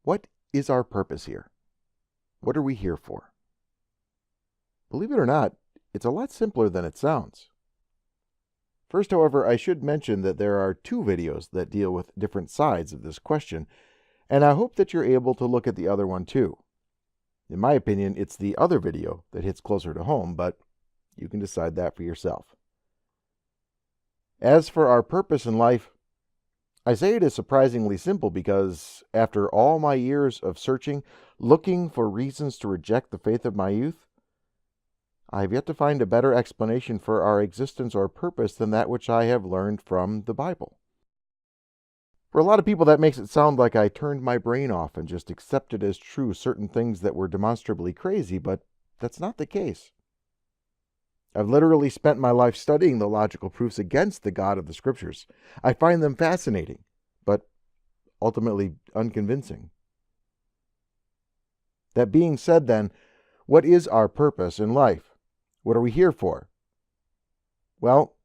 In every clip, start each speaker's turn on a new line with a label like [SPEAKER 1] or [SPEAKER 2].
[SPEAKER 1] What is our purpose here? What are we here for? Believe it or not, it's a lot simpler than it sounds. First, however, I should mention that there are two videos that deal with different sides of this question, and I hope that you're able to look at the other one too. In my opinion, it's the other video that hits closer to home, but you can decide that for yourself. As for our purpose in life, I say it is surprisingly simple because after all my years of searching, looking for reasons to reject the faith of my youth, I have yet to find a better explanation for our existence or purpose than that which I have learned from the Bible. For a lot of people, that makes it sound like I turned my brain off and just accepted as true certain things that were demonstrably crazy, but that's not the case. I've literally spent my life studying the logical proofs against the God of the Scriptures. I find them fascinating, but ultimately unconvincing. That being said, then, what is our purpose in life? What are we here for? Well,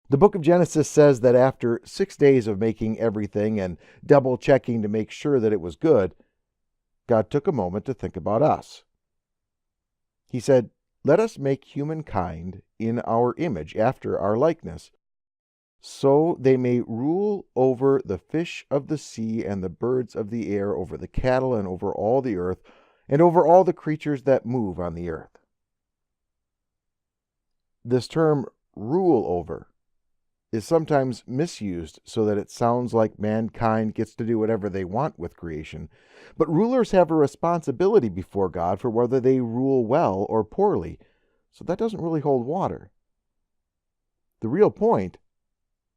[SPEAKER 1] the book of Genesis says that after 6 days of making everything and double-checking to make sure that it was good, God took a moment to think about us. He said, "Let us make humankind in our image, after our likeness, so they may rule over the fish of the sea and the birds of the air, over the cattle and over all the earth, and over all the creatures that move on the earth." This term, rule over, is sometimes misused so that it sounds like mankind gets to do whatever they want with creation. But rulers have a responsibility before God for whether they rule well or poorly, so that doesn't really hold water. The real point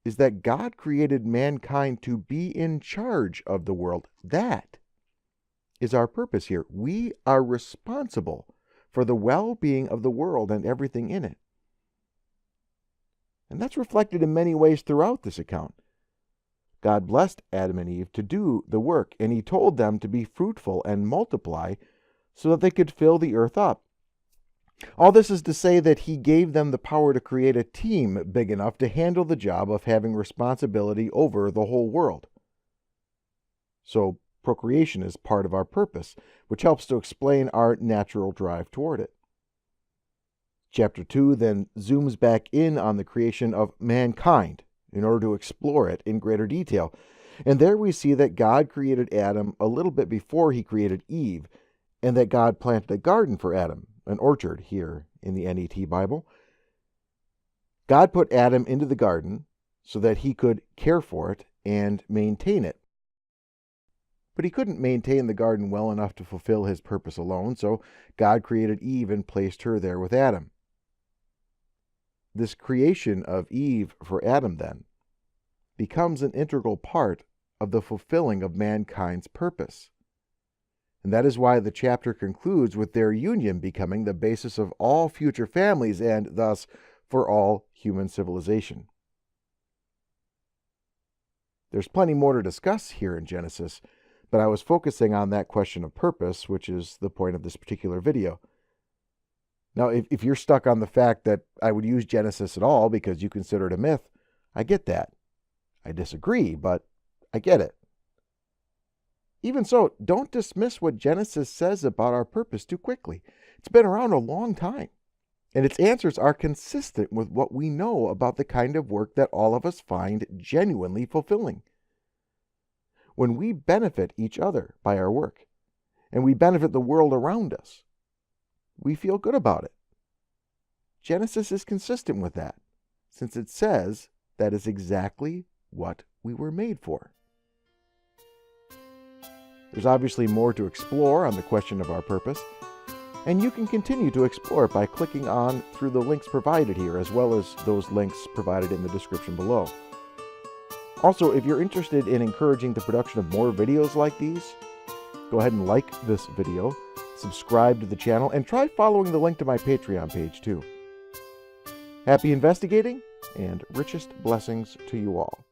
[SPEAKER 1] is that God created mankind to be in charge of the world. That is our purpose here. We are responsible for the well-being of the world and everything in it. And that's reflected in many ways throughout this account. God blessed Adam and Eve to do the work, and he told them to be fruitful and multiply so that they could fill the earth up. All this is to say that he gave them the power to create a team big enough to handle the job of having responsibility over the whole world. So procreation is part of our purpose, which helps to explain our natural drive toward it. Chapter 2 then zooms back in on the creation of mankind in order to explore it in greater detail. And there we see that God created Adam a little bit before he created Eve, and that God planted a garden for Adam, an orchard here in the NET Bible. God put Adam into the garden so that he could care for it and maintain it. But he couldn't maintain the garden well enough to fulfill his purpose alone, so God created Eve and placed her there with Adam. This creation of Eve for Adam, then, becomes an integral part of the fulfilling of mankind's purpose. And that is why the chapter concludes with their union becoming the basis of all future families and, thus, for all human civilization. There's plenty more to discuss here in Genesis, but I was focusing on that question of purpose, which is the point of this particular video. Now, if you're stuck on the fact that I would use Genesis at all because you consider it a myth, I get that. I disagree, but I get it. Even so, don't dismiss what Genesis says about our purpose too quickly. It's been around a long time, and its answers are consistent with what we know about the kind of work that all of us find genuinely fulfilling. When we benefit each other by our work, and we benefit the world around us, we feel good about it. Genesis is consistent with that, since it says that is exactly what we were made for. There's obviously more to explore on the question of our purpose, and you can continue to explore it by clicking on through the links provided here, as well as those links provided in the description below. Also, if you're interested in encouraging the production of more videos like these, go ahead and like this video, subscribe to the channel, and try following the link to my Patreon page too. Happy investigating, and richest blessings to you all.